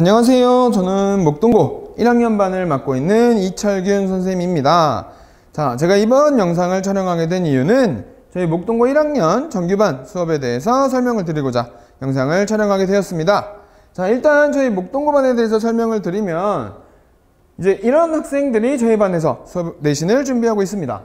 안녕하세요. 저는 목동고 1학년반을 맡고 있는 이철균 선생님입니다. 자, 제가 이번 영상을 촬영하게 된 이유는 저희 목동고 1학년 정규반 수업에 대해서 설명을 드리고자 영상을 촬영하게 되었습니다. 자, 일단 저희 목동고반에 대해서 설명을 드리면 이제 이런 학생들이 저희 반에서 수업 내신을 준비하고 있습니다.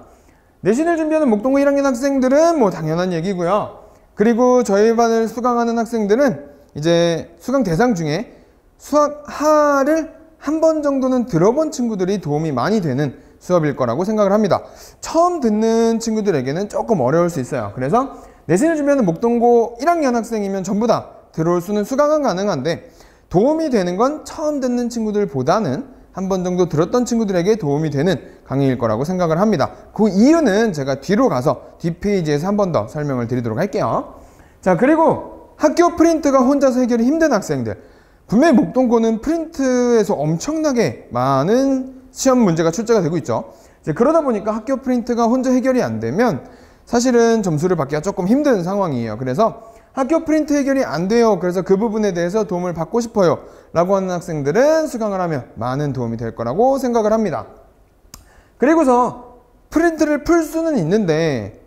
내신을 준비하는 목동고 1학년 학생들은 뭐 당연한 얘기고요. 그리고 저희 반을 수강하는 학생들은 이제 수강 대상 중에 수학 하를 한 번 정도는 들어본 친구들이 도움이 많이 되는 수업일 거라고 생각을 합니다. 처음 듣는 친구들에게는 조금 어려울 수 있어요. 그래서 내신을 준비하는 목동고 1학년 학생이면 전부 다 들어올 수는 수강은 가능한데 도움이 되는 건 처음 듣는 친구들보다는 한 번 정도 들었던 친구들에게 도움이 되는 강의일 거라고 생각을 합니다. 그 이유는 제가 뒤로 가서 뒷페이지에서 한 번 더 설명을 드리도록 할게요. 자, 그리고 학교 프린트가 혼자서 해결이 힘든 학생들, 분명히 목동고는 프린트에서 엄청나게 많은 시험 문제가 출제가 되고 있죠. 이제 그러다 보니까 학교 프린트가 혼자 해결이 안 되면 사실은 점수를 받기가 조금 힘든 상황이에요. 그래서 학교 프린트 해결이 안 돼요. 그래서 그 부분에 대해서 도움을 받고 싶어요 라고 하는 학생들은 수강을 하면 많은 도움이 될 거라고 생각을 합니다. 그리고서 프린트를 풀 수는 있는데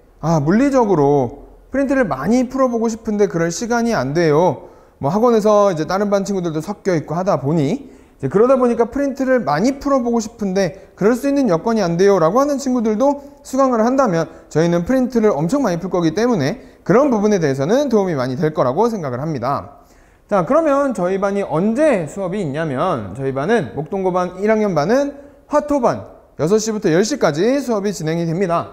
물리적으로 프린트를 많이 풀어보고 싶은데 그럴 시간이 안 돼요. 뭐 학원에서 이제 다른 반 친구들도 섞여 있고 하다 보니 이제 그러다 보니까 프린트를 많이 풀어보고 싶은데 그럴 수 있는 여건이 안 돼요 라고 하는 친구들도 수강을 한다면 저희는 프린트를 엄청 많이 풀 거기 때문에 그런 부분에 대해서는 도움이 많이 될 거라고 생각을 합니다. 자, 그러면 저희 반이 언제 수업이 있냐면 저희 반은 목동고반 1학년 반은 화토반 6시부터 10시까지 수업이 진행이 됩니다.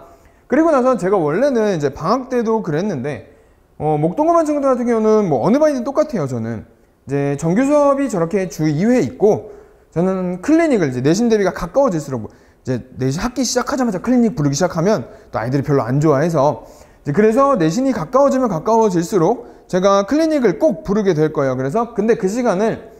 그리고 나서 제가 원래는 이제 방학 때도 그랬는데 목동고반 친구들 같은 경우는 뭐 어느 반이든 똑같아요. 저는 이제 정규 수업이 저렇게 주 2회 있고 저는 클리닉을 이제 내신 대비가 가까워질수록 이제 내신 학기 시작하자마자 클리닉 부르기 시작하면 또 아이들이 별로 안 좋아해서 이제 그래서 내신이 가까워지면 가까워질수록 제가 클리닉을 꼭 부르게 될 거예요. 그래서 근데 그 시간을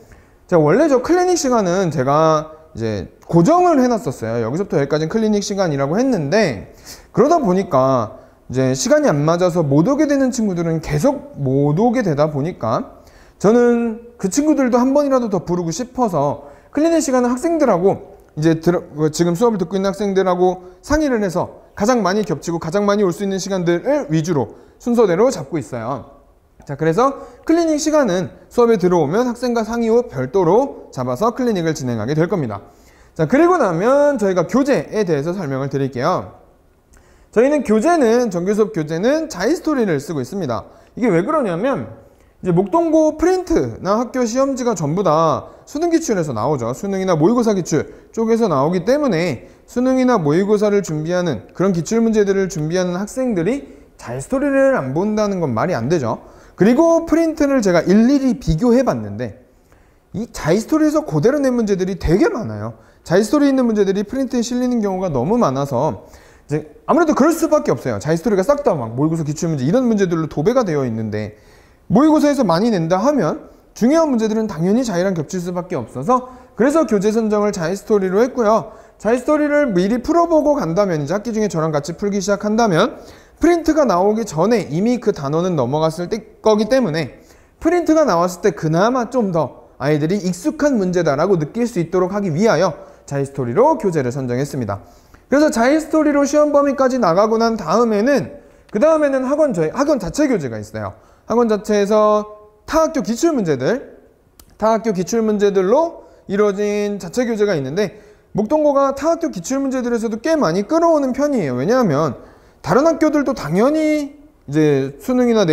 제가 원래 저 클리닉 시간은 제가 이제 고정을 해놨었어요. 여기서부터 여기까지는 클리닉 시간이라고 했는데 그러다 보니까 이제 시간이 안 맞아서 못 오게 되는 친구들은 계속 못 오게 되다 보니까 저는 그 친구들도 한 번이라도 더 부르고 싶어서 클리닉 시간은 학생들하고 이제 지금 수업을 듣고 있는 학생들하고 상의를 해서 가장 많이 겹치고 가장 많이 올 수 있는 시간들을 위주로 순서대로 잡고 있어요. 자, 그래서 클리닉 시간은 수업에 들어오면 학생과 상의 후 별도로 잡아서 클리닉을 진행하게 될 겁니다. 자, 그리고 나면 저희가 교재에 대해서 설명을 드릴게요. 저희는 교재는 정규수업 교재는 자이스토리를 쓰고 있습니다. 이게 왜 그러냐면 이제 목동고 프린트나 학교 시험지가 전부 다 수능 기출에서 나오죠. 수능이나 모의고사 기출 쪽에서 나오기 때문에 수능이나 모의고사를 준비하는 그런 기출 문제들을 준비하는 학생들이 자이스토리를 안 본다는 건 말이 안 되죠. 그리고 프린트를 제가 일일이 비교해 봤는데 이 자이스토리에서 그대로 낸 문제들이 되게 많아요. 자이스토리에 있는 문제들이 프린트에 실리는 경우가 너무 많아서 이제 아무래도 그럴 수밖에 없어요. 자이스토리가 싹 다 막 모의고사 기출문제 이런 문제들로 도배가 되어 있는데 모의고사에서 많이 낸다 하면 중요한 문제들은 당연히 자이랑 겹칠 수밖에 없어서 그래서 교재 선정을 자이스토리로 했고요. 자이스토리를 미리 풀어보고 간다면 이제 학기 중에 저랑 같이 풀기 시작한다면 프린트가 나오기 전에 이미 그 단원은 넘어갔을 거기 때문에 프린트가 나왔을 때 그나마 좀 더 아이들이 익숙한 문제다라고 느낄 수 있도록 하기 위하여 자이스토리로 교재를 선정했습니다. 그래서 자이스토리로 시험 범위까지 나가고 난 다음에는 학원 자체 교재가 있어요. 학원 자체에서 타학교 기출문제들로 이루어진 자체 교재가 있는데 목동고가 타학교 기출문제들에서도 꽤 많이 끌어오는 편이에요. 왜냐하면 다른 학교들도 당연히 이제 수능이나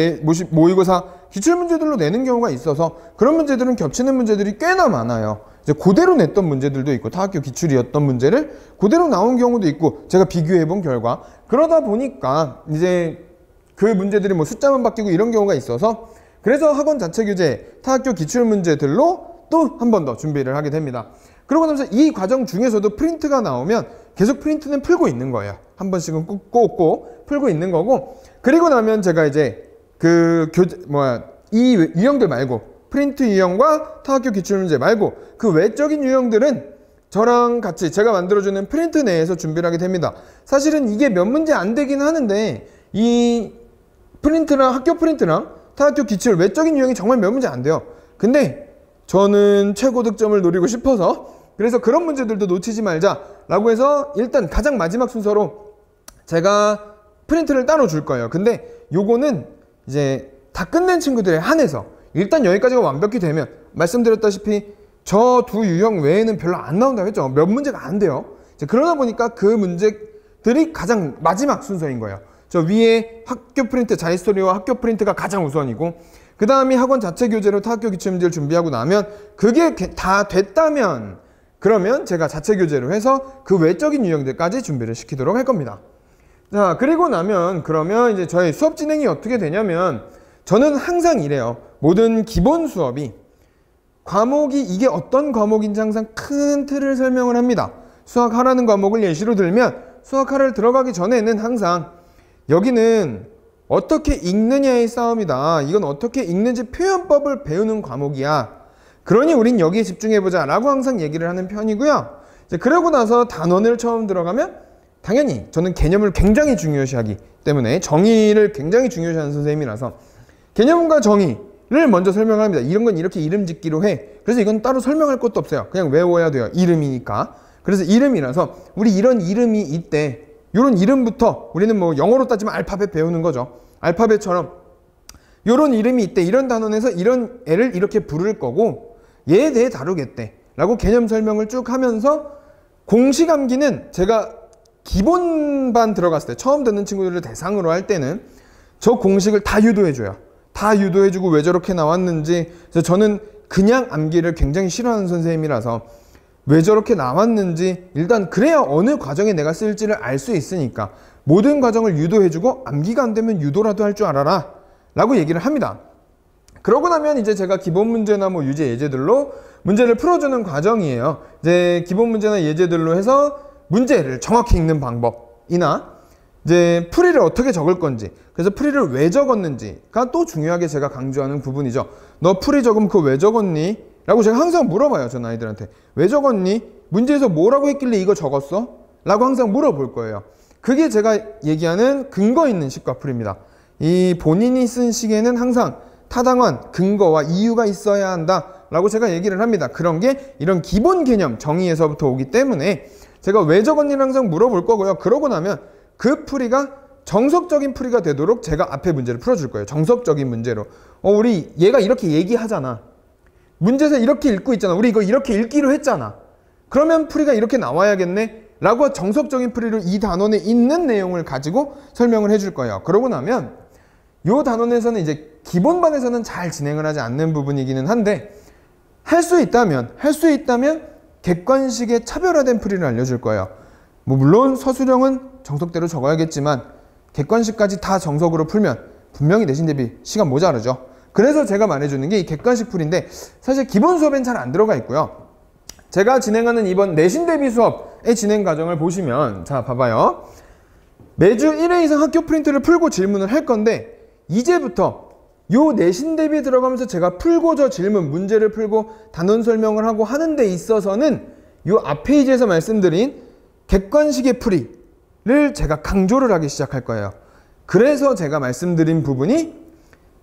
모의고사 기출문제들로 내는 경우가 있어서 그런 문제들은 겹치는 문제들이 꽤나 많아요. 이제 그대로 냈던 문제들도 있고 타학교 기출이었던 문제를 그대로 나온 경우도 있고 제가 비교해 본 결과 그러다 보니까 이제 그 문제들이 뭐 숫자만 바뀌고 이런 경우가 있어서 그래서 학원 자체 교재 타학교 기출 문제들로 또 한 번 더 준비를 하게 됩니다. 그러고 나서 이 과정 중에서도 프린트가 나오면 계속 프린트는 풀고 있는 거예요. 한 번씩은 꼭 풀고 있는 거고 그리고 나면 제가 이제 이 유형들 말고 프린트 유형과 타학교 기출문제 말고 그 외적인 유형들은 저랑 같이 제가 만들어주는 프린트 내에서 준비를 하게 됩니다. 사실은 이게 몇 문제 안 되긴 하는데 이 프린트랑 학교 프린트랑 타학교 기출 외적인 유형이 정말 몇 문제 안 돼요. 근데 저는 최고 득점을 노리고 싶어서 그래서 그런 문제들도 놓치지 말자라고 해서 일단 가장 마지막 순서로 제가 프린트를 따로 줄 거예요. 근데 요거는 이제 다 끝낸 친구들에 한해서 일단 여기까지가 완벽히 되면 말씀드렸다시피 저 두 유형 외에는 별로 안 나온다고 했죠. 몇 문제가 안 돼요. 이제 그러다 보니까 그 문제들이 가장 마지막 순서인 거예요. 저 위에 학교 프린트, 자히스토리와 학교 프린트가 가장 우선이고 그 다음이 학원 자체 교재로 타학교 기출문제를 준비하고 나면 그게 다 됐다면 그러면 제가 자체 교재로 해서 그 외적인 유형들까지 준비를 시키도록 할 겁니다. 자, 그리고 나면 그러면 이제 저희 수업 진행이 어떻게 되냐면 저는 항상 이래요. 모든 기본 수업이 과목이 이게 어떤 과목인지 항상 큰 틀을 설명을 합니다. 수학하라는 과목을 예시로 들면 수학하를 들어가기 전에는 항상 여기는 어떻게 읽느냐의 싸움이다. 이건 어떻게 읽는지 표현법을 배우는 과목이야. 그러니 우린 여기에 집중해보자 라고 항상 얘기를 하는 편이고요. 이제 그러고 나서 단원을 처음 들어가면 당연히 저는 개념을 굉장히 중요시하기 때문에 정의를 굉장히 중요시하는 선생님이라서 개념과 정의를 먼저 설명합니다. 이런 건 이렇게 이름 짓기로 해. 그래서 이건 따로 설명할 것도 없어요. 그냥 외워야 돼요. 이름이니까. 그래서 이름이라서 우리 이런 이름이 있대. 이런 이름부터 우리는 뭐 영어로 따지면 알파벳 배우는 거죠. 알파벳처럼 이런 이름이 있대. 이런 단원에서 이런 애를 이렇게 부를 거고 얘에 대해 다루겠대. 라고 개념 설명을 쭉 하면서 공식 암기는 제가 기본반 들어갔을 때 처음 듣는 친구들을 대상으로 할 때는 저 공식을 다 유도해줘요. 다 유도해주고 왜 저렇게 나왔는지. 그래서 저는 그냥 암기를 굉장히 싫어하는 선생님이라서 왜 저렇게 나왔는지 일단 그래야 어느 과정에 내가 쓸지를 알 수 있으니까 모든 과정을 유도해주고 암기가 안 되면 유도라도 할 줄 알아라 라고 얘기를 합니다. 그러고 나면 이제 제가 기본 문제나 뭐 유제 예제들로 문제를 풀어주는 과정이에요. 이제 기본 문제나 예제들로 해서 문제를 정확히 읽는 방법이나 이제 풀이를 어떻게 적을 건지, 그래서 풀이를 왜 적었는지가 또 중요하게 제가 강조하는 부분이죠. 너 풀이 적으면 그거 왜 적었니? 라고 제가 항상 물어봐요. 전 아이들한테. 왜 적었니? 문제에서 뭐라고 했길래 이거 적었어? 라고 항상 물어볼 거예요. 그게 제가 얘기하는 근거 있는 식과 풀이입니다. 이 본인이 쓴 식에는 항상 타당한 근거와 이유가 있어야 한다 라고 제가 얘기를 합니다. 그런 게 이런 기본 개념 정의에서부터 오기 때문에 제가 왜 적었니를 항상 물어볼 거고요. 그러고 나면 그 풀이가 정석적인 풀이가 되도록 제가 앞에 문제를 풀어줄 거예요. 정석적인 문제로. 우리 얘가 이렇게 얘기하잖아. 문제에서 이렇게 읽고 있잖아. 우리 이거 이렇게 읽기로 했잖아. 그러면 풀이가 이렇게 나와야겠네 라고 정석적인 풀이로 이 단원에 있는 내용을 가지고 설명을 해줄 거예요. 그러고 나면 이 단원에서는 이제 기본반에서는 잘 진행을 하지 않는 부분이기는 한데 할 수 있다면 객관식의 차별화된 풀이를 알려줄 거예요. 뭐 물론 서술형은 정석대로 적어야겠지만 객관식까지 다 정석으로 풀면 분명히 내신 대비 시간 모자라죠. 그래서 제가 말해주는 게 이 객관식 풀인데 사실 기본 수업엔 잘 안 들어가 있고요. 제가 진행하는 이번 내신 대비 수업의 진행 과정을 보시면 자 봐봐요. 매주 1회 이상 학교 프린트를 풀고 질문을 할 건데 이제부터 요 내신 대비에 들어가면서 제가 풀고 저 질문 문제를 풀고 단원 설명을 하고 하는 데 있어서는 요 앞 페이지에서 말씀드린 객관식의 풀이를 제가 강조를 하기 시작할 거예요. 그래서 제가 말씀드린 부분이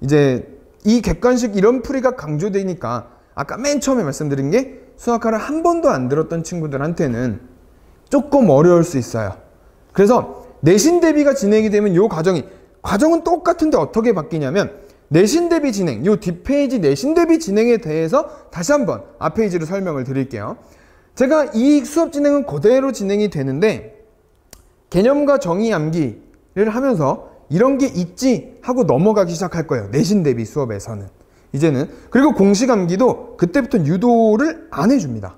이제 이 객관식 이런 풀이가 강조되니까 아까 맨 처음에 말씀드린 게 수학하를 한 번도 안 들었던 친구들한테는 조금 어려울 수 있어요. 그래서 내신 대비가 진행이 되면 요 과정은 똑같은데 어떻게 바뀌냐면 내신 대비 진행, 요 뒷페이지 내신 대비 진행에 대해서 다시 한번 앞 페이지로 설명을 드릴게요. 제가 이 수업 진행은 그대로 진행이 되는데 개념과 정의 암기를 하면서 이런 게 있지 하고 넘어가기 시작할 거예요. 내신 대비 수업에서는. 이제는. 그리고 공식 암기도 그때부터 유도를 안 해줍니다.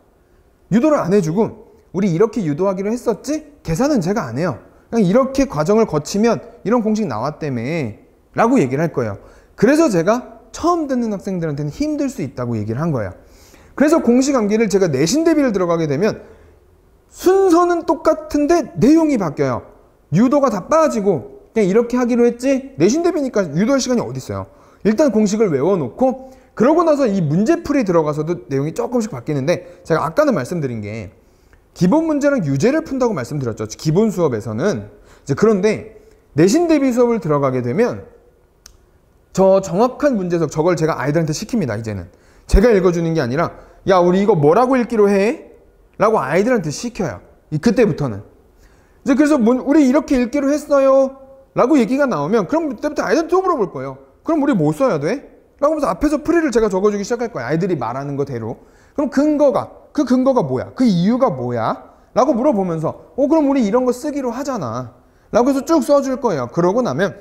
유도를 안 해주고 우리 이렇게 유도하기로 했었지? 계산은 제가 안 해요. 그냥 이렇게 과정을 거치면 이런 공식 나왔다며 라고 얘기를 할 거예요. 그래서 제가 처음 듣는 학생들한테는 힘들 수 있다고 얘기를 한 거예요. 그래서 공식 암기를 제가 내신 대비를 들어가게 되면 순서는 똑같은데 내용이 바뀌어요. 유도가 다 빠지고 그냥 이렇게 하기로 했지 내신 대비니까 유도할 시간이 어디 있어요. 일단 공식을 외워놓고 그러고 나서 이 문제풀이 들어가서도 내용이 조금씩 바뀌는데 제가 아까는 말씀드린 게 기본 문제랑 유제를 푼다고 말씀드렸죠. 기본 수업에서는. 이제 그런데 내신 대비 수업을 들어가게 되면 저 정확한 문제석 저걸 제가 아이들한테 시킵니다. 이제는 제가 읽어주는 게 아니라 야 우리 이거 뭐라고 읽기로 해? 라고 아이들한테 시켜요. 그때부터는. 이제 그래서 우리 이렇게 읽기로 했어요 라고 얘기가 나오면 그럼 그때부터 아이들은 또 물어볼 거예요. 그럼 우리 뭐 써야 돼? 라고 하면서 앞에서 풀이를 제가 적어주기 시작할 거예요. 아이들이 말하는 거대로. 그럼 그 근거가 뭐야? 그 이유가 뭐야? 라고 물어보면서 그럼 우리 이런 거 쓰기로 하잖아 라고 해서 쭉 써줄 거예요. 그러고 나면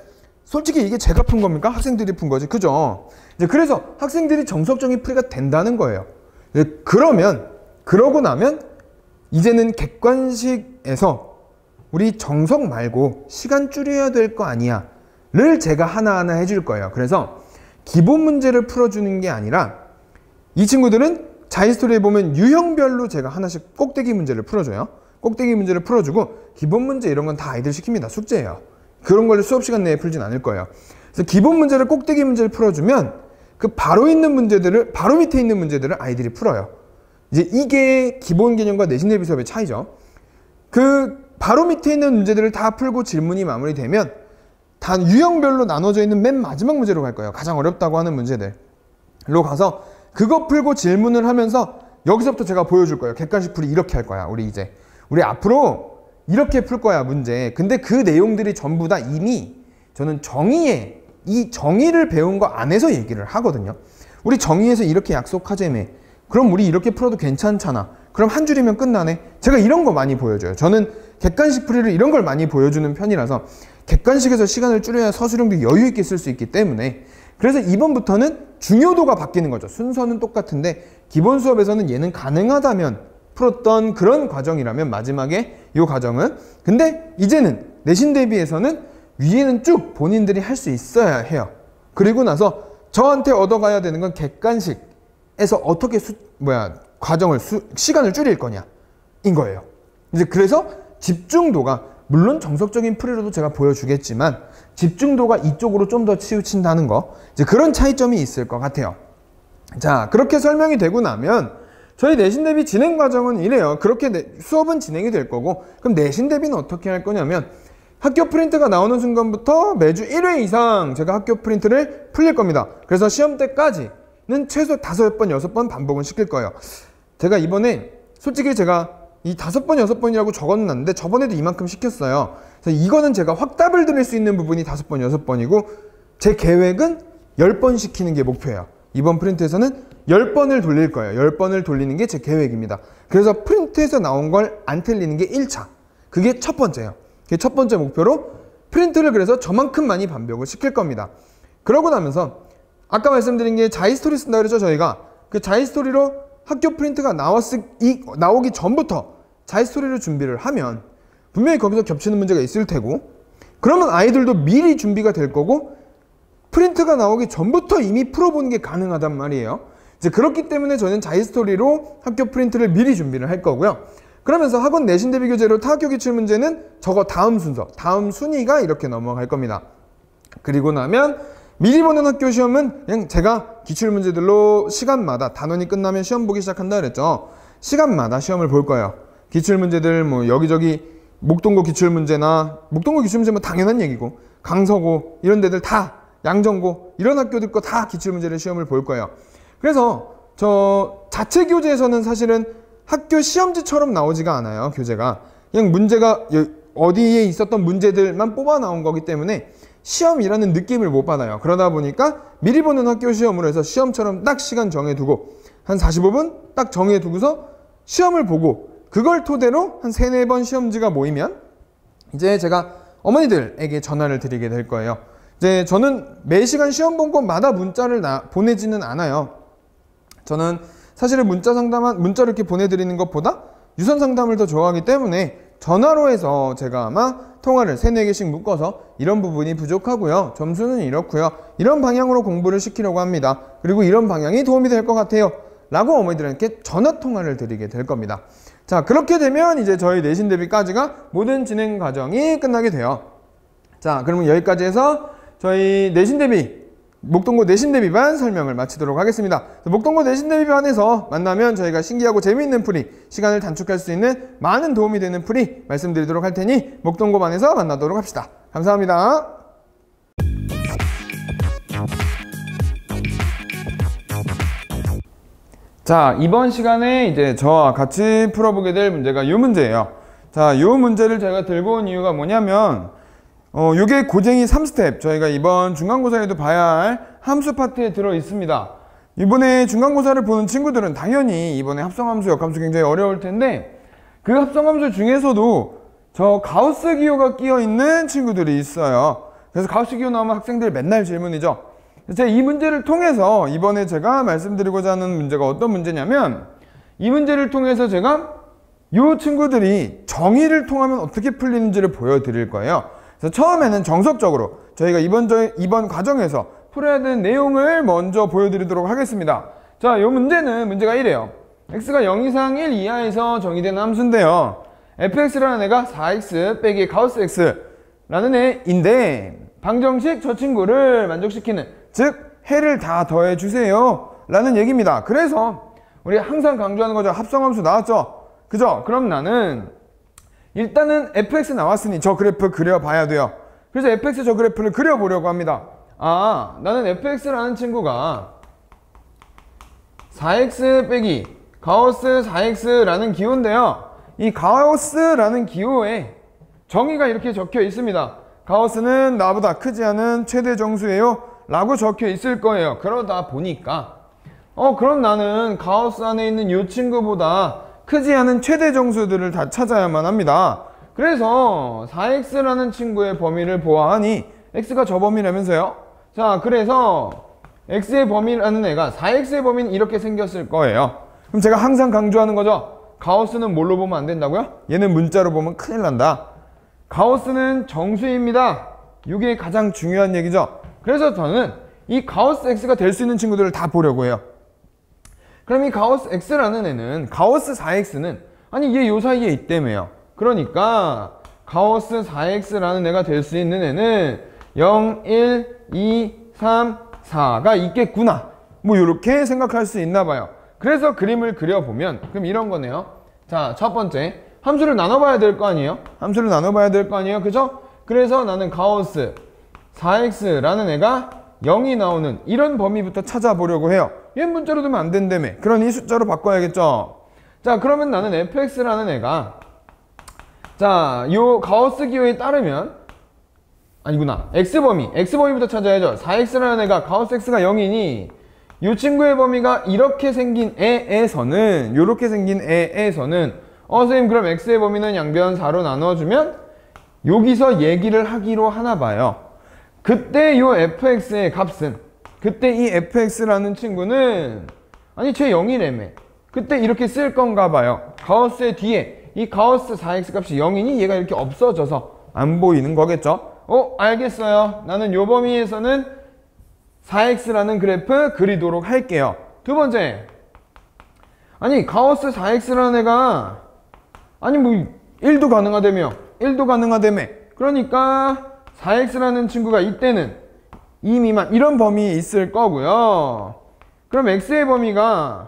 솔직히 이게 제가 푼 겁니까? 학생들이 푼 거지. 그죠? 이제 그래서 학생들이 정석적인 풀이가 된다는 거예요. 그러고 나면 이제는 객관식에서 우리 정석 말고 시간 줄여야 될 거 아니야 를 제가 하나하나 해줄 거예요. 그래서 기본 문제를 풀어주는 게 아니라 이 친구들은 자이스토리에 보면 유형별로 제가 하나씩 꼭대기 문제를 풀어줘요. 꼭대기 문제를 풀어주고 기본 문제 이런 건 다 아이들 시킵니다. 숙제예요. 그런 걸 수업 시간 내에 풀진 않을 거예요. 그래서 기본 문제를 꼭대기 문제를 풀어주면 그 바로 밑에 있는 문제들을 아이들이 풀어요. 이제 이게 기본 개념과 내신 대비 수업의 차이죠. 그 바로 밑에 있는 문제들을 다 풀고 질문이 마무리되면 다 유형별로 나눠져 있는 맨 마지막 문제로 갈 거예요. 가장 어렵다고 하는 문제들로 가서 그거 풀고 질문을 하면서 여기서부터 제가 보여줄 거예요. 객관식 풀이 이렇게 할 거야. 우리 앞으로 이렇게 풀 거야 문제. 근데 그 내용들이 전부 다 이미 저는 이 정의를 배운 거 안에서 얘기를 하거든요. 우리 정의에서 이렇게 약속하자며. 그럼 우리 이렇게 풀어도 괜찮잖아. 그럼 한 줄이면 끝나네. 제가 이런 거 많이 보여줘요. 저는 객관식 풀이를 이런 걸 많이 보여주는 편이라서 객관식에서 시간을 줄여야 서술형도 여유 있게 쓸 수 있기 때문에 그래서 이번부터는 중요도가 바뀌는 거죠. 순서는 똑같은데 기본 수업에서는 얘는 가능하다면 풀었던 그런 과정이라면 마지막에 이 과정은 근데 이제는 내신 대비에서는 위에는 쭉 본인들이 할 수 있어야 해요. 그리고 나서 저한테 얻어가야 되는 건 객관식에서 어떻게 시간을 줄일 거냐인 거예요. 이제 그래서 집중도가 물론 정석적인 풀이로도 제가 보여주겠지만 집중도가 이쪽으로 좀 더 치우친다는 거 이제 그런 차이점이 있을 것 같아요. 자, 그렇게 설명이 되고 나면 저희 내신 대비 진행 과정은 이래요. 그렇게 수업은 진행이 될 거고 그럼 내신 대비는 어떻게 할 거냐면 학교 프린트가 나오는 순간부터 매주 1회 이상 제가 학교 프린트를 풀릴 겁니다. 그래서 시험 때까지는 최소 5번, 6번 반복은 시킬 거예요. 제가 이번에 솔직히 제가 이 5번, 6번이라고 적어놨는데 저번에도 이만큼 시켰어요. 그래서 이거는 제가 확답을 드릴 수 있는 부분이 5번, 6번이고 제 계획은 10번 시키는 게 목표예요. 이번 프린트에서는 10번을 돌릴 거예요. 10번을 돌리는 게 제 계획입니다. 그래서 프린트에서 나온 걸 안 틀리는 게 1차. 그게 첫 번째예요. 그게 첫 번째 목표로 프린트를 그래서 저만큼 많이 반복을 시킬 겁니다. 그러고 나면서 아까 말씀드린 게 자이스토리 쓴다 그랬죠, 저희가. 그 자이스토리로 학교 프린트가 나오기 전부터 자이스토리를 준비를 하면 분명히 거기서 겹치는 문제가 있을 테고 그러면 아이들도 미리 준비가 될 거고 프린트가 나오기 전부터 이미 풀어보는 게 가능하단 말이에요. 이제 그렇기 때문에 저는 자이스토리로 학교 프린트를 미리 준비를 할 거고요. 그러면서 학원 내신 대비 교재로 타학교 기출문제는 저거 다음 순서, 다음 순위가 이렇게 넘어갈 겁니다. 그리고 나면 미리 보는 학교 시험은 그냥 제가 기출문제들로 시간마다 단원이 끝나면 시험 보기 시작한다 그랬죠. 시간마다 시험을 볼 거예요. 기출문제들 뭐 여기저기 목동고 기출문제나 목동고 기출문제는 당연한 얘기고 강서고 이런 데들 다 양정고 이런 학교들 거 다 기출문제를 시험을 볼 거예요. 그래서 저 자체 교재에서는 사실은 학교 시험지처럼 나오지가 않아요. 교재가 그냥 문제가 어디에 있었던 문제들만 뽑아 나온 거기 때문에 시험이라는 느낌을 못 받아요. 그러다 보니까 미리 보는 학교 시험으로 해서 시험처럼 딱 시간 정해두고 한 45분 딱 정해두고서 시험을 보고 그걸 토대로 한 3, 4번 시험지가 모이면 이제 제가 어머니들에게 전화를 드리게 될 거예요. 이제 저는 매 시간 시험 본 곳마다 문자를 보내지는 않아요. 저는 사실은 문자를 이렇게 보내드리는 것보다 유선 상담을 더 좋아하기 때문에 전화로 해서 제가 아마 통화를 3, 4개씩 묶어서 이런 부분이 부족하고요. 점수는 이렇고요. 이런 방향으로 공부를 시키려고 합니다. 그리고 이런 방향이 도움이 될 것 같아요. 라고 어머니들에게 전화 통화를 드리게 될 겁니다. 자, 그렇게 되면 이제 저희 내신 대비까지가 모든 진행 과정이 끝나게 돼요. 자, 그러면 여기까지 해서 저희 내신 대비 목동고 내신 대비반 설명을 마치도록 하겠습니다. 목동고 내신 대비반에서 만나면 저희가 신기하고 재미있는 풀이, 시간을 단축할 수 있는 많은 도움이 되는 풀이 말씀드리도록 할 테니 목동고반에서 만나도록 합시다. 감사합니다. 자, 이번 시간에 이제 저와 같이 풀어보게 될 문제가 이 문제예요. 자, 이 문제를 제가 들고 온 이유가 뭐냐면 요게 고쟁이 3스텝, 저희가 이번 중간고사에도 봐야 할 함수 파트에 들어 있습니다. 이번에 중간고사를 보는 친구들은 당연히 이번에 합성함수, 역함수 굉장히 어려울 텐데 그 합성함수 중에서도 저 가우스 기호가 끼어 있는 친구들이 있어요. 그래서 가우스 기호 나오면 학생들 맨날 질문이죠. 제가 이 문제를 통해서 이번에 제가 말씀드리고자 하는 문제가 어떤 문제냐면, 이 문제를 통해서 제가 이 친구들이 정의를 통하면 어떻게 풀리는지를 보여드릴 거예요. 그래서 처음에는 정석적으로 저희가 이번 과정에서 풀어야 되는 내용을 먼저 보여드리도록 하겠습니다. 자, 이 문제는 문제가 이래요. x가 0 이상 1 이하에서 정의되는 함수인데요, fx라는 애가 4x 빼기 가우스 x라는 애인데 방정식 저 친구를 만족시키는, 즉 해를 다 더해주세요 라는 얘기입니다. 그래서 우리 항상 강조하는 거죠. 합성함수 나왔죠? 그죠? 그럼 나는 일단은 fx 나왔으니 저 그래프 그려봐야 돼요. 그래서 fx 저 그래프를 그려보려고 합니다. 아, 나는 fx라는 친구가 4x 빼기 가우스 4x라는 기호인데요, 이 가우스라는 기호에 정의가 이렇게 적혀 있습니다. 가우스는 나보다 크지 않은 최대 정수예요 라고 적혀 있을 거예요. 그러다 보니까 그럼 나는 가우스 안에 있는 이 친구보다 크지 않은 최대 정수들을 다 찾아야만 합니다. 그래서 4x라는 친구의 범위를 보아하니 x가 저 범위라면서요. 자, 그래서 x의 범위라는 애가 4x의 범위는 이렇게 생겼을 거예요. 그럼 제가 항상 강조하는 거죠. 가우스는 뭘로 보면 안 된다고요? 얘는 문자로 보면 큰일 난다. 가우스는 정수입니다. 이게 가장 중요한 얘기죠. 그래서 저는 이 가우스 x가 될 수 있는 친구들을 다 보려고 해요. 그럼 이 가우스 x라는 애는, 가우스 4x는 아니 얘 요 사이에 있다며요. 그러니까 가우스 4x라는 애가 될 수 있는 애는 0, 1, 2, 3, 4가 있겠구나, 뭐 이렇게 생각할 수 있나 봐요. 그래서 그림을 그려보면 그럼 이런 거네요. 자, 첫 번째 함수를 나눠봐야 될 거 아니에요? 함수를 나눠봐야 될 거 아니에요? 그죠? 그래서 나는 가우스 4x라는 애가 0이 나오는 이런 범위부터 찾아보려고 해요. 얘 문자로 두면 안 된다며. 그러니 숫자로 바꿔야겠죠. 자, 그러면 나는 fx라는 애가, 자, 요 가우스 기호에 따르면, 아니구나, x범위부터 찾아야죠. 4x라는 애가 가우스 x가 0이니 요 친구의 범위가 이렇게 생긴 애에서는, 요렇게 생긴 애에서는 선생님 그럼 x의 범위는 양변 4로 나눠주면 여기서 얘기를 하기로 하나 봐요. 그때 요 fx의 값은, 그때 이 fx라는 친구는 아니 쟤 0이라며. 그때 이렇게 쓸 건가 봐요. 가우스의 뒤에 이 가우스 4x 값이 0이니 얘가 이렇게 없어져서 안 보이는 거겠죠. 알겠어요. 나는 요 범위에서는 4x라는 그래프 그리도록 할게요. 두 번째, 아니 가우스 4x라는 애가 아니 뭐 1도 가능하다며. 1도 가능하다며. 그러니까 4x라는 친구가 이때는 2 미만 이런 범위에 있을 거고요. 그럼 x의 범위가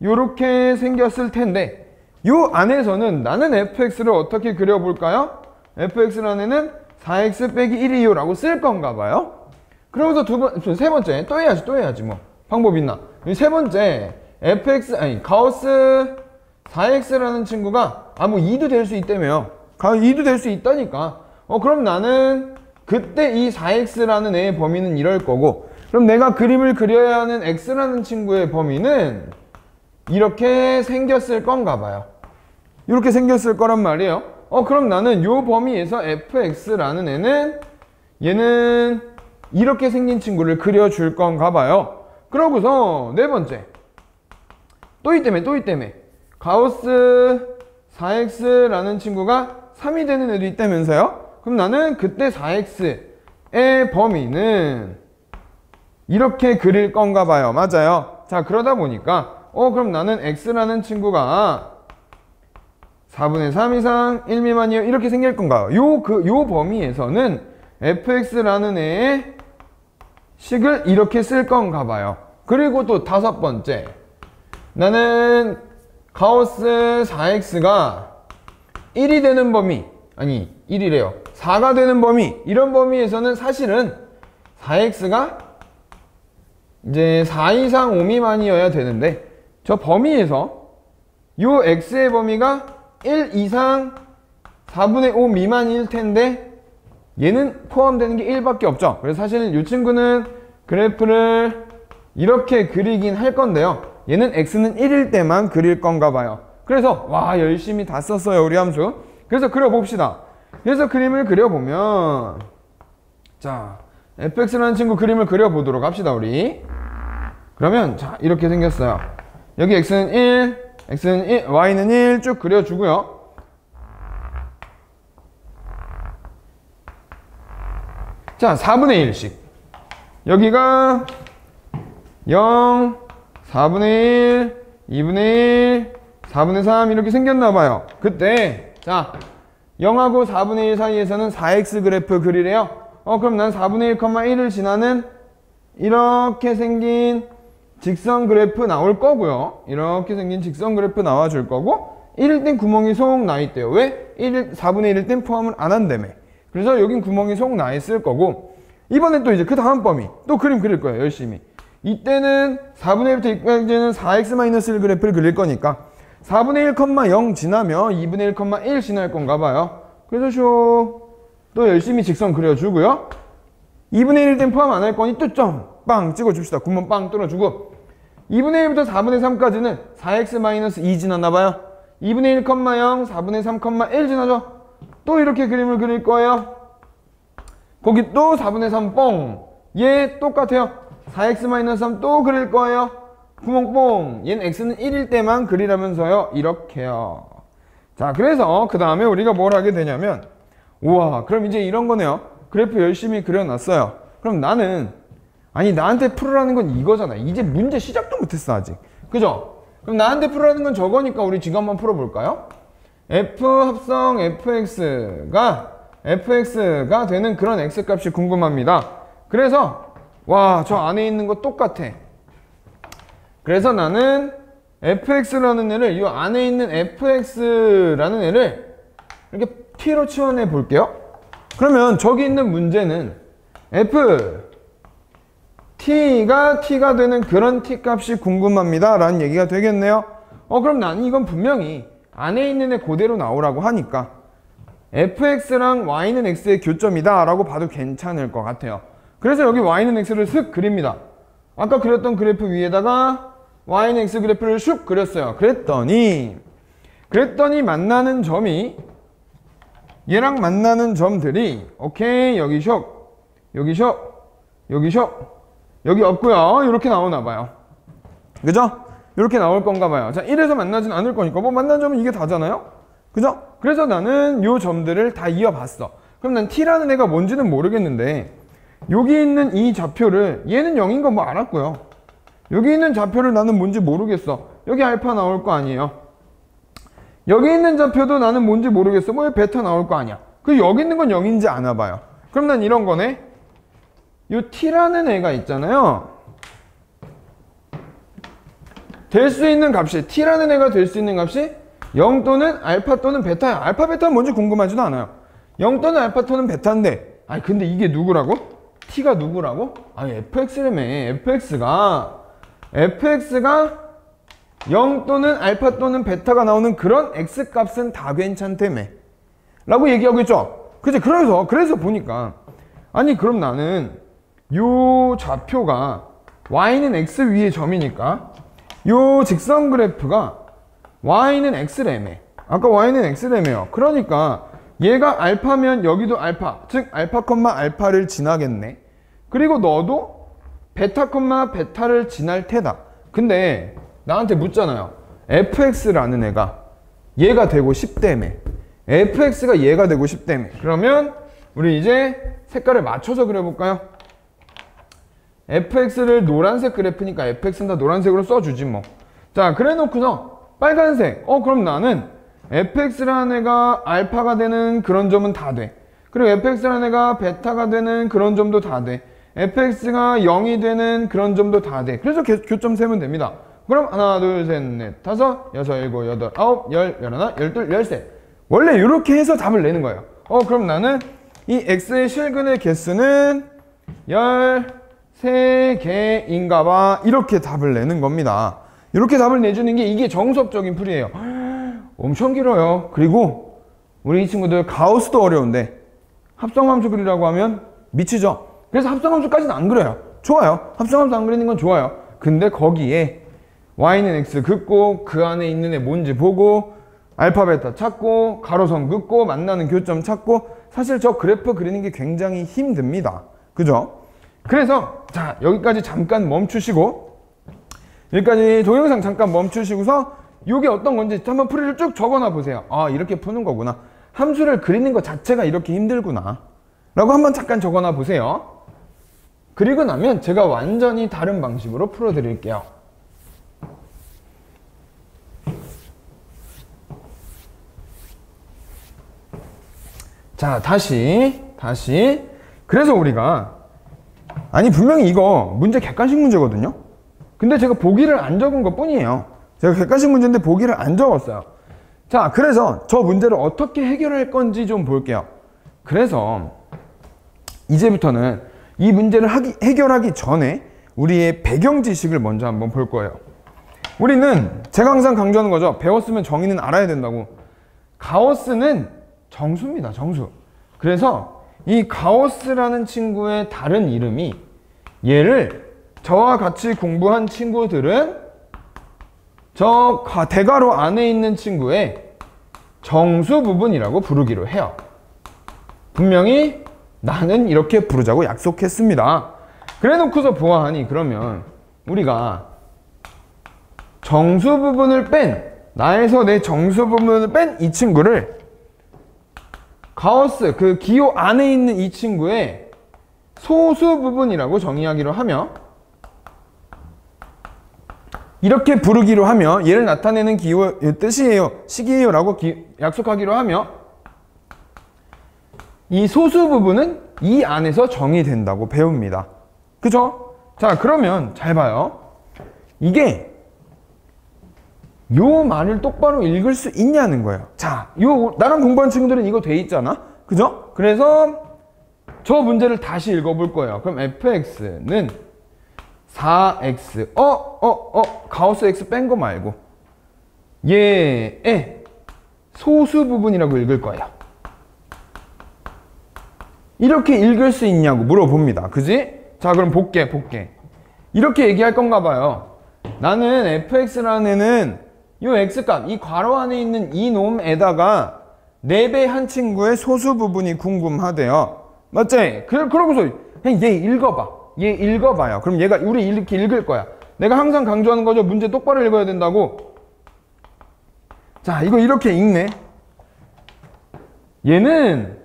요렇게 생겼을 텐데 요 안에서는 나는 fx를 어떻게 그려볼까요? fx라는 애는 4x 빼기 1이요 라고 쓸 건가 봐요. 그러면서 세 번째 또 해야지 뭐 방법 있나. 세 번째 가우스 4x라는 친구가 뭐 2도 될 수 있다며요. 2도 될 수 있다니까. 그럼 나는 그때 이 4x라는 애의 범위는 이럴 거고, 그럼 내가 그림을 그려야 하는 x라는 친구의 범위는 이렇게 생겼을 건가 봐요. 이렇게 생겼을 거란 말이에요. 그럼 나는 요 범위에서 fx라는 애는 얘는 이렇게 생긴 친구를 그려줄 건가 봐요. 그러고서 네 번째 또 있다며. 가우스 4x라는 친구가 3이 되는 애도 있다면서요? 그럼 나는 그때 4x의 범위는 이렇게 그릴 건가 봐요. 맞아요. 자, 그러다 보니까 그럼 나는 x라는 친구가 4분의 3 이상 1 미만이요 이렇게 생길 건가요? 요 범위에서는 fx라는 애의 식을 이렇게 쓸 건가 봐요. 그리고 또 다섯 번째, 나는 가우스 4x가 1이 되는 범위, 아니 1이래요 4가 되는 범위, 이런 범위에서는 사실은 4x가 이제 4 이상 5 미만이어야 되는데 저 범위에서 요 x의 범위가 1 이상 4분의 5 미만일 텐데 얘는 포함되는 게 1밖에 없죠. 그래서 사실 이 친구는 그래프를 이렇게 그리긴 할 건데요. 얘는 x는 1일 때만 그릴 건가 봐요. 그래서 와 열심히 다 썼어요 우리 함수. 그래서 그려봅시다. 그래서 그림을 그려보면 자 fx라는 친구 그림을 그려보도록 합시다 우리. 그러면 자 이렇게 생겼어요. 여기 x는 1, x는 1, y는 1 쭉 그려주고요. 자 4분의 1씩 여기가 0, 4분의 1, 2분의 1, 4분의 3 이렇게 생겼나봐요. 그때 자 0하고 4분의 1 사이에서는 4x 그래프 그리래요. 그럼 난 4분의 1,1을 지나는 이렇게 생긴 직선 그래프 나올 거고요. 이렇게 생긴 직선 그래프 나와줄 거고 1일 땐 구멍이 속 나 있대요. 왜? 4분의 1일 땐 포함을 안 한다며. 그래서 여긴 구멍이 속 나 있을 거고 이번엔 또 이제 그 다음 범위 또 그림 그릴 거예요 열심히. 이때는 4분의 1부터 2까지는 4x-1 그래프를 그릴 거니까 4분의 1,0 지나면 2분의 1,1 지날 건가 봐요. 그래서 또 열심히 직선 그려주고요. 2분의 1일 땐 포함 안 할 거니 또 점 빵 찍어줍시다. 구멍 빵 뚫어주고 2분의 1부터 4분의 3까지는 4x-2 지났나 봐요. 2분의 1,0 4분의 3,1 지나죠. 또 이렇게 그림을 그릴 거예요. 거기 또 4분의 3 뽕. 얘 똑같아요. 4x-3 또 그릴 거예요. 구멍 뽕. 얘는 x는 1일 때만 그리라면서요. 이렇게요. 자, 그래서 그 다음에 우리가 뭘 하게 되냐면 우와, 그럼 이제 이런 거네요. 그래프 열심히 그려놨어요. 그럼 나는 나한테 풀으라는 건 이거잖아. 이제 문제 시작도 못했어 아직. 그죠? 그럼 나한테 풀으라는 건 저거니까 우리 지금 한번 풀어볼까요? f 합성 fx가 되는 그런 x값이 궁금합니다. 그래서 와, 저 안에 있는 거 똑같아. 그래서 나는 fx라는 애를 이 안에 있는 fx라는 애를 이렇게 t로 치환해 볼게요. 그러면 저기 있는 문제는 t가 되는 그런 t값이 궁금합니다 라는 얘기가 되겠네요. 그럼 나는 이건 분명히 안에 있는 애 그대로 나오라고 하니까 fx랑 y는 x의 교점이다 라고 봐도 괜찮을 것 같아요. 그래서 여기 y는 x를 슥 그립니다. 아까 그렸던 그래프 위에다가 y는 x 그래프를 슉 그렸어요. 그랬더니 만나는 점이 얘랑 만나는 점들이 오케이 여기 숍 여기 숍 여기 숍 여기 없고요. 이렇게 나오나 봐요. 그죠? 이렇게 나올 건가 봐요. 자, 1에서 만나진 않을 거니까 뭐 만난 점은 이게 다잖아요. 그죠? 그래서 나는 요 점들을 다 이어봤어. 그럼 난 t라는 애가 뭔지는 모르겠는데 여기 있는 이 좌표를 얘는 0인 거 뭐 알았고요. 여기 있는 좌표를 나는 뭔지 모르겠어. 여기 알파 나올 거 아니에요. 여기 있는 좌표도 나는 뭔지 모르겠어. 뭐 베타 나올 거 아니야. 그 여기 있는 건 0인지 아나 봐요. 그럼 난 이런 거네. 요 t라는 애가 있잖아요. 될 수 있는 값이 t라는 애가 될 수 있는 값이 0 또는 알파 또는 베타야. 알파 베타는 뭔지 궁금하지도 않아요. 0 또는 알파 또는 베타인데 근데 이게 누구라고? t가 누구라고? fx라며. fx가 0 또는 알파 또는 베타가 나오는 그런 x값은 다 괜찮다며 라고 얘기하고 있죠. 그치? 그래서 보니까 그럼 나는 요 좌표가 y는 x 위의 점이니까 요 직선 그래프가 y는 x래며. 아까 y는 x래며요. 그러니까 얘가 알파면 여기도 알파, 즉 알파, 알파를 지나겠네. 그리고 너도 베타, 베타를 지날 테다. 근데 나한테 묻잖아요. fx라는 애가 얘가 되고 싶다며. fx가 얘가 되고 싶다며. 그러면 우리 이제 색깔을 맞춰서 그려볼까요? fx를 노란색 그래프니까 fx는 다 노란색으로 써주지 뭐. 자, 그래 놓고서 빨간색. 그럼 나는 fx라는 애가 알파가 되는 그런 점은 다 돼. 그리고 fx라는 애가 베타가 되는 그런 점도 다 돼. fx가 0이 되는 그런 점도 다 돼. 그래서 교점 세면 됩니다. 그럼 하나, 둘, 셋, 넷, 다섯, 여섯, 일곱, 여덟, 아홉, 열, 열하나, 열둘, 열셋. 원래 이렇게 해서 답을 내는 거예요. 그럼 나는 이 x의 실근의 개수는 13개인가 봐. 이렇게 답을 내는 겁니다. 이렇게 답을 내주는 게 이게 정수업적인 풀이에요. 엄청 길어요. 그리고 우리 이 친구들 가우스도 어려운데 합성함수 그리라고 하면 미치죠. 그래서 합성함수까지는 안 그려요. 좋아요. 합성함수 안 그리는 건 좋아요. 근데 거기에 y는 x 긋고 그 안에 있는 애 뭔지 보고 알파 베타 찾고 가로선 긋고 만나는 교점 찾고 사실 저 그래프 그리는 게 굉장히 힘듭니다. 그죠? 그래서 자 여기까지 잠깐 멈추시고 여기까지 동영상 잠깐 멈추시고서 이게 어떤 건지 한번 풀이를 쭉 적어놔 보세요. 아 이렇게 푸는 거구나. 함수를 그리는 것 자체가 이렇게 힘들구나 라고 한번 잠깐 적어놔 보세요. 그리고 나면 제가 완전히 다른 방식으로 풀어 드릴게요. 자 다시 그래서 우리가 아니 분명히 이거 문제 객관식 문제거든요. 근데 제가 보기를 안 적은 것 뿐이에요. 제가 객관식 문제인데 보기를 안 적었어요. 자 그래서 저 문제를 어떻게 해결할 건지 좀 볼게요. 그래서 이제부터는 이 문제를 해결하기 전에 우리의 배경 지식을 먼저 한번 볼 거예요. 우리는 제가 항상 강조하는 거죠. 배웠으면 정의는 알아야 된다고. 가우스는 정수입니다. 정수. 그래서 이 가우스라는 친구의 다른 이름이 얘를 저와 같이 공부한 친구들은 저 대괄호 안에 있는 친구의 정수 부분이라고 부르기로 해요. 분명히 나는 이렇게 부르자고 약속했습니다. 그래 놓고서 보아하니 그러면 우리가 정수 부분을 뺀 나에서 내 정수 부분을 뺀 이 친구를 가우스 그 기호 안에 있는 이 친구의 소수 부분이라고 정의하기로 하며 이렇게 부르기로 하며 얘를 나타내는 기호 뜻이에요. 식이에요 라고 약속하기로 하며 이 소수 부분은 이 안에서 정의된다고 배웁니다. 그죠? 자 그러면 잘 봐요. 이게 요 말을 똑바로 읽을 수 있냐는 거예요. 자, 나랑 공부한 친구들은 이거 돼 있잖아. 그죠? 그래서 저 문제를 다시 읽어볼 거예요. 그럼 fx는 4x 가우스 x 뺀 거 말고 얘의 소수 부분이라고 읽을 거예요. 이렇게 읽을 수 있냐고 물어봅니다. 그지? 자 그럼 볼게. 이렇게 얘기할 건가 봐요. 나는 fx라는 애는 이 x값, 이 괄호 안에 있는 이 놈에다가 4배 한 친구의 소수 부분이 궁금하대요. 맞지? 그러고서 그냥 얘 읽어봐. 얘 읽어봐요. 그럼 얘가 우리 이렇게 읽을 거야. 내가 항상 강조하는 거죠. 문제 똑바로 읽어야 된다고. 자, 이거 이렇게 읽네. 얘는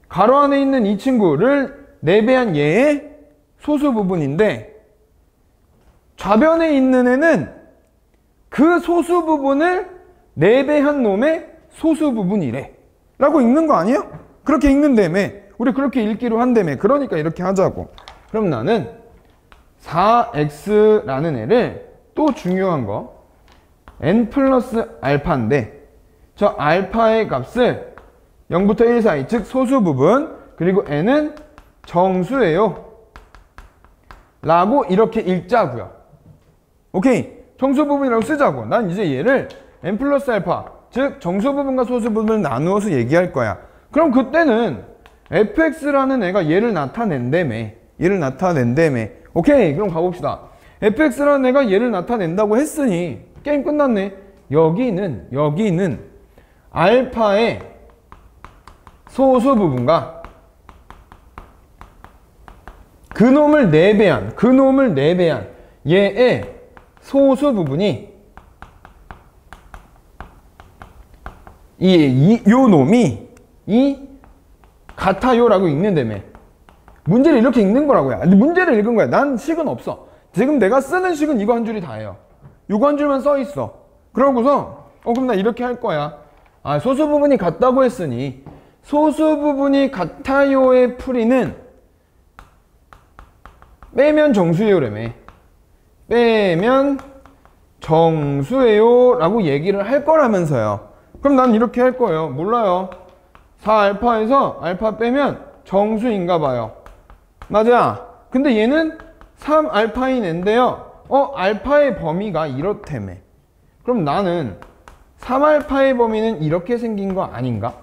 가로 안에 있는 이 친구를 4배한 얘의 소수 부분인데 좌변에 있는 애는 그 소수 부분을 4배한 놈의 소수 부분이래 라고 읽는 거 아니에요? 그렇게 읽는다며. 우리 그렇게 읽기로 한다며. 그러니까 이렇게 하자고. 그럼 나는 4x라는 애를 또 중요한 거 n 플러스 알파인데 저 알파의 값을 0부터 1 사이 즉 소수 부분 그리고 n은 정수예요 라고 이렇게 읽자고요. 오케이? 정수 부분이라고 쓰자고. 난 이제 얘를 n 플러스 알파 즉 정수 부분과 소수 부분을 나누어서 얘기할 거야. 그럼 그때는 fx라는 애가 얘를 나타낸다며. 오케이 그럼 가봅시다. fx라는 애가 얘를 나타낸다고 했으니 게임 끝났네. 여기는 알파의 소수 부분과 그놈을 4배한 얘의 소수 부분이 요 놈이 같아요 라고 읽는다며. 문제를 이렇게 읽는 거라고요. 문제를 읽은 거야. 난 식은 없어. 지금 내가 쓰는 식은 이거 한 줄이 다예요. 이거 한 줄만 써 있어. 그러고서 그럼 나 이렇게 할 거야. 소수 부분이 같다고 했으니 소수 부분이 같아요의 풀이는 빼면 정수예요라며. 빼면 정수예요 라고 얘기를 할 거라면서요. 그럼 난 이렇게 할 거예요. 몰라요. 4알파에서 알파 빼면 정수인가 봐요. 맞아. 근데 얘는 3알파인 애인데요. 알파의 범위가 이렇다며. 그럼 나는 3알파의 범위는 이렇게 생긴 거 아닌가?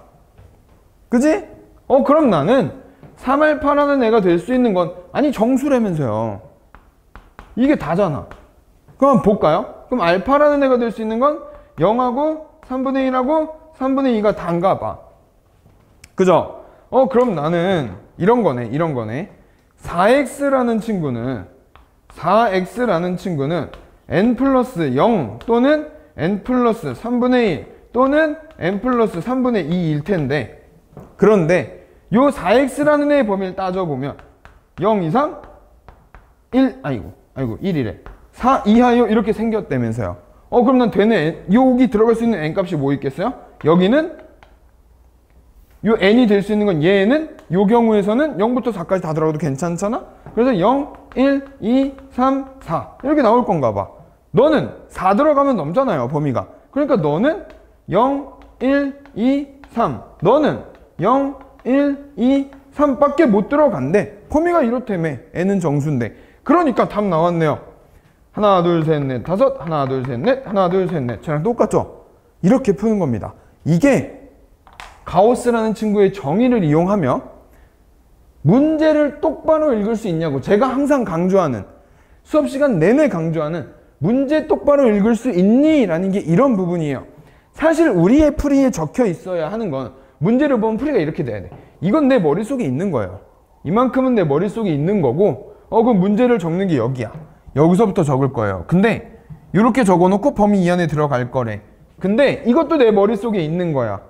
그지? 그럼 나는 3알파라는 애가 될 수 있는 건, 아니 정수라면서요. 이게 다잖아. 그럼 볼까요? 그럼 알파라는 애가 될 수 있는 건 0하고 3분의 1하고 3분의 2가 단가 봐. 그죠? 그럼 나는 이런 거네. 4x라는 친구는 n 플러스 0 또는 n 플러스 3분의 1 또는 n 플러스 3분의 2일 텐데, 그런데 요 4x라는 애의 범위를 따져보면 0 이상 1, 1이래. 4 이하요 이렇게 생겼다면서요. 그럼 난 되네. 여기 들어갈 수 있는 n 값이 뭐 있겠어요? 여기는 요 n이 될 수 있는 건, 얘는 요 경우에서는 0부터 4까지 다 들어가도 괜찮잖아? 그래서 0, 1, 2, 3, 4 이렇게 나올 건가 봐. 너는 4 들어가면 넘잖아요, 범위가. 그러니까 너는 0, 1, 2, 3 너는 0, 1, 2, 3 밖에 못 들어간대. 범위가 이렇다며. n은 정수인데. 그러니까 답 나왔네요. 하나, 둘, 셋, 넷, 다섯. 하나, 둘, 셋, 넷. 하나, 둘, 셋, 넷. 저랑 똑같죠? 이렇게 푸는 겁니다. 이게 가우스라는 친구의 정의를 이용하며 문제를 똑바로 읽을 수 있냐고, 제가 항상 강조하는, 수업 시간 내내 강조하는 문제 똑바로 읽을 수 있니? 라는 게 이런 부분이에요. 사실 우리의 풀이에 적혀 있어야 하는 건, 문제를 보면 풀이가 이렇게 돼야 돼. 이건 내 머릿속에 있는 거예요. 이만큼은 내 머릿속에 있는 거고, 그럼 문제를 적는 게 여기야. 여기서부터 적을 거예요. 근데 이렇게 적어놓고 범위 이 안에 들어갈 거래. 근데 이것도 내 머릿속에 있는 거야.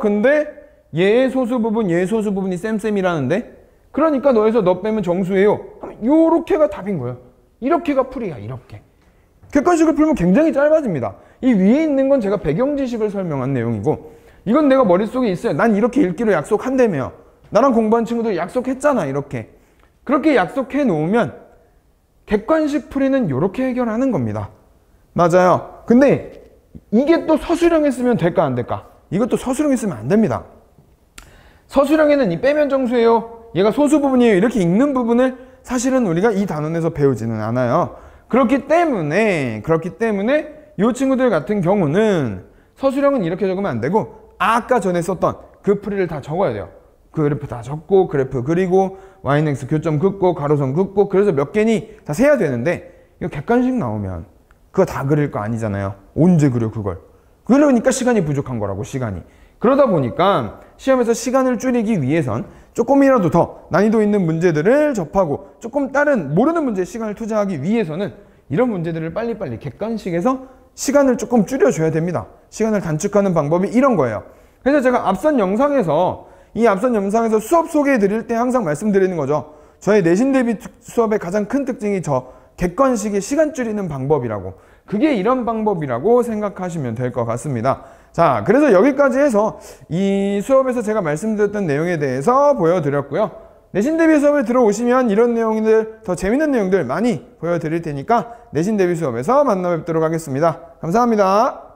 근데 얘의 소수 부분, 얘의 소수 부분이 쌤쌤이라는데? 그러니까 너에서 너 빼면 정수예요. 요렇게가 답인 거예요. 이렇게가 풀이야, 이렇게. 객관식을 풀면 굉장히 짧아집니다. 이 위에 있는 건 제가 배경지식을 설명한 내용이고, 이건 내가 머릿속에 있어요. 난 이렇게 읽기로 약속한다며. 나랑 공부한 친구들 약속했잖아, 이렇게. 그렇게 약속해 놓으면 객관식 풀이는 이렇게 해결하는 겁니다. 맞아요. 근데 이게 또 서술형에 쓰면 될까 안 될까? 이것도 서술형에 쓰면 안 됩니다. 서술형에는 이 빼면 정수예요, 얘가 소수 부분이에요, 이렇게 읽는 부분을 사실은 우리가 이 단원에서 배우지는 않아요. 그렇기 때문에 이 친구들 같은 경우는 서술형은 이렇게 적으면 안 되고, 아까 전에 썼던 그 풀이를 다 적어야 돼요. 그래프 다 적고, 그래프 그리고 yx 교점 긋고, 가로선 긋고, 그래서 몇 개니 다 세야 되는데, 이거 객관식 나오면 그거 다 그릴 거 아니잖아요. 언제 그려 그걸. 그러니까 시간이 부족한 거라고, 시간이. 그러다 보니까 시험에서 시간을 줄이기 위해선 조금이라도 더 난이도 있는 문제들을 접하고, 조금 다른 모르는 문제에 시간을 투자하기 위해서는 이런 문제들을 빨리빨리 객관식에서 시간을 조금 줄여줘야 됩니다. 시간을 단축하는 방법이 이런 거예요. 그래서 제가 앞선 영상에서 수업 소개해 드릴 때 항상 말씀드리는 거죠. 저의 내신 대비 수업의 가장 큰 특징이 저 객관식의 시간 줄이는 방법이라고. 그게 이런 방법이라고 생각하시면 될 것 같습니다. 자, 그래서 여기까지 해서 이 수업에서 제가 말씀드렸던 내용에 대해서 보여드렸고요. 내신 대비 수업에 들어오시면 이런 내용들, 더 재밌는 내용들 많이 보여드릴 테니까 내신 대비 수업에서 만나 뵙도록 하겠습니다. 감사합니다.